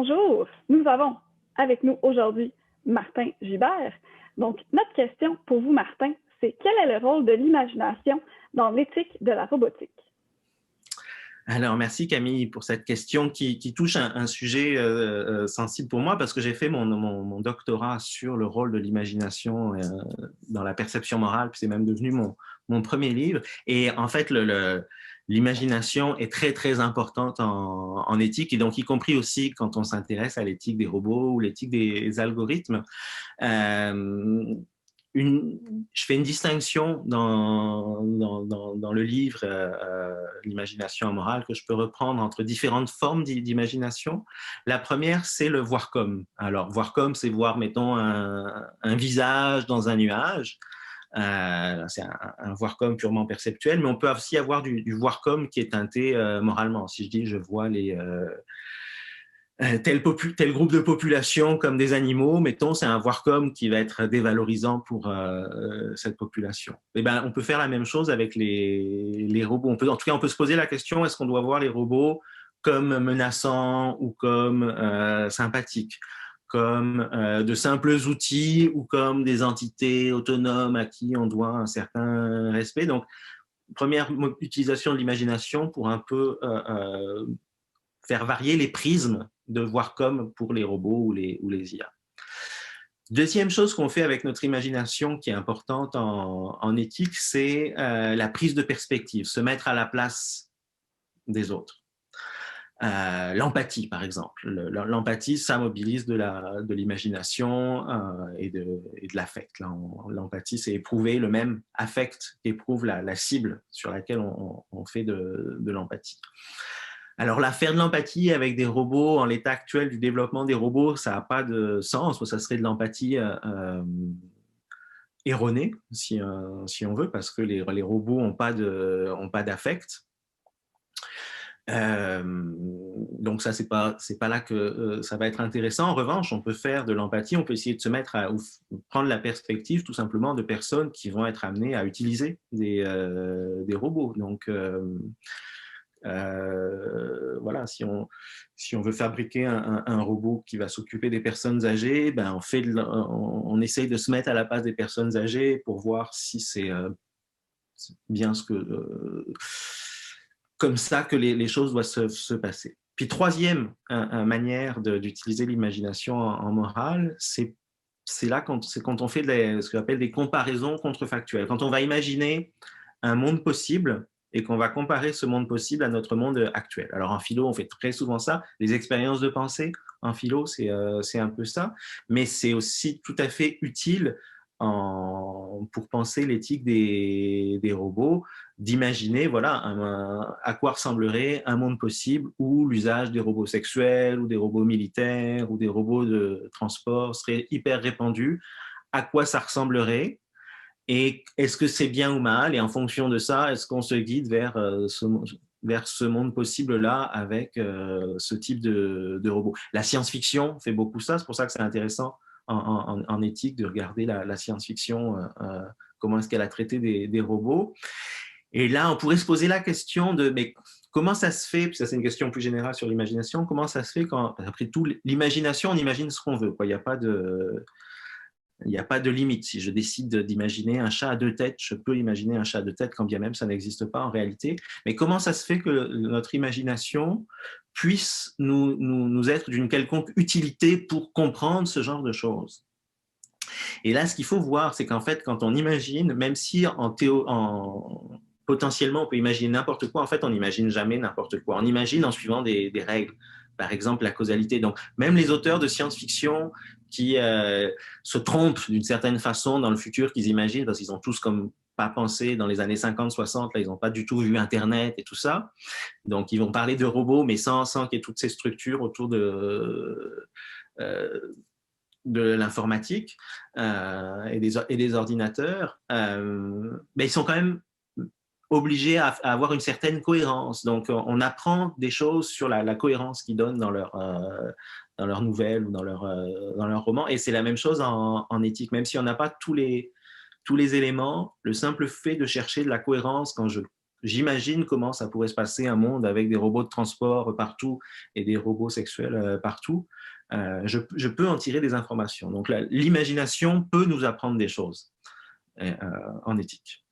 Bonjour, nous avons avec nous aujourd'hui Martin Gibert. Donc, notre question pour vous, Martin, c'est quel est le rôle de l'imagination dans l'éthique de la robotique? Alors, merci Camille pour cette question qui touche un sujet sensible pour moi parce que j'ai fait mon doctorat sur le rôle de l'imagination dans la perception morale, puis c'est même devenu mon premier livre. Et en fait, l'imagination est très, très importante en éthique, et donc y compris aussi quand on s'intéresse à l'éthique des robots ou l'éthique des algorithmes. Je fais une distinction dans le livre L'imagination amorale que je peux reprendre entre différentes formes d'imagination. La première, c'est le voir comme. Alors, voir comme, c'est voir, mettons, un visage dans un nuage. C'est un voir comme purement perceptuel, mais on peut aussi avoir du voir comme qui est teinté moralement. Si je dis je vois tel groupe de population comme des animaux, mettons, c'est un voir comme qui va être dévalorisant pour cette population. Et ben, on peut faire la même chose avec les robots. En tout cas, on peut se poser la question, est-ce qu'on doit voir les robots comme menaçants ou comme sympathiques, comme de simples outils ou comme des entités autonomes à qui on doit un certain respect. Donc, première utilisation de l'imagination pour un peu faire varier les prismes de voir comme pour les robots ou les IA. Deuxième chose qu'on fait avec notre imagination qui est importante en éthique, c'est la prise de perspective, se mettre à la place des autres. L'empathie, par exemple. L'empathie, ça mobilise de l'imagination et de l'affect. L'empathie, c'est éprouver le même affect qu'éprouve la cible sur laquelle on fait de l'empathie. Alors, faire de l'empathie avec des robots, en l'état actuel du développement des robots, ça n'a pas de sens. Ça serait de l'empathie erronée, si on veut, parce que les robots n'ont pas d'affect. Donc ça, c'est pas là que ça va être intéressant. En revanche, on peut faire de l'empathie, on peut essayer de se mettre prendre la perspective tout simplement de personnes qui vont être amenées à utiliser des robots. Donc voilà, si on veut fabriquer un robot qui va s'occuper des personnes âgées, ben on essaye de se mettre à la place des personnes âgées pour voir si c'est bien comme ça que les choses doivent se passer. Puis troisième manière d'utiliser l'imagination en morale, c'est quand on fait ce qu'on appelle des comparaisons contrefactuelles. Quand on va imaginer un monde possible et qu'on va comparer ce monde possible à notre monde actuel. Alors en philo, on fait très souvent ça, les expériences de pensée. En philo, c'est un peu ça, mais c'est aussi tout à fait utile pour penser l'éthique des robots, d'imaginer voilà, à quoi ressemblerait un monde possible où l'usage des robots sexuels ou des robots militaires ou des robots de transport serait hyper répandu, à quoi ça ressemblerait, et est-ce que c'est bien ou mal, et en fonction de ça, est-ce qu'on se guide vers ce monde possible-là avec ce type de robot. La science-fiction fait beaucoup ça, c'est pour ça que c'est intéressant en éthique de regarder la science-fiction, comment est-ce qu'elle a traité des robots. Et là, on pourrait se poser la question de mais comment ça se fait, puis ça c'est une question plus générale sur l'imagination, comment ça se fait quand, après tout, l'imagination, on imagine ce qu'on veut, quoi. Il n'y a pas de limite. Si je décide d'imaginer un chat à deux têtes, je peux imaginer un chat à deux têtes, quand bien même ça n'existe pas en réalité. Mais comment ça se fait que notre imagination puisse nous être d'une quelconque utilité pour comprendre ce genre de choses? Et là, ce qu'il faut voir, c'est qu'en fait, quand on imagine, même si potentiellement on peut imaginer n'importe quoi, en fait, on n'imagine jamais n'importe quoi. On imagine en suivant des règles. Par exemple, la causalité. Donc, même les auteurs de science-fiction qui se trompent d'une certaine façon dans le futur qu'ils imaginent, parce qu'ils ont tous comme pas pensé dans les années 50, 60, là, ils n'ont pas du tout vu Internet et tout ça. Donc, ils vont parler de robots, mais sans qu'il y ait toutes ces structures autour de l'informatique et des ordinateurs, mais ils sont quand même obligés à avoir une certaine cohérence. Donc, on apprend des choses sur la cohérence qu'ils donnent dans leurs nouvelles ou dans leurs romans. Et c'est la même chose en éthique. Même si on n'a pas tous les éléments, le simple fait de chercher de la cohérence quand je j'imagine comment ça pourrait se passer un monde avec des robots de transport partout et des robots sexuels partout, je peux en tirer des informations. Donc l'imagination peut nous apprendre des choses en éthique.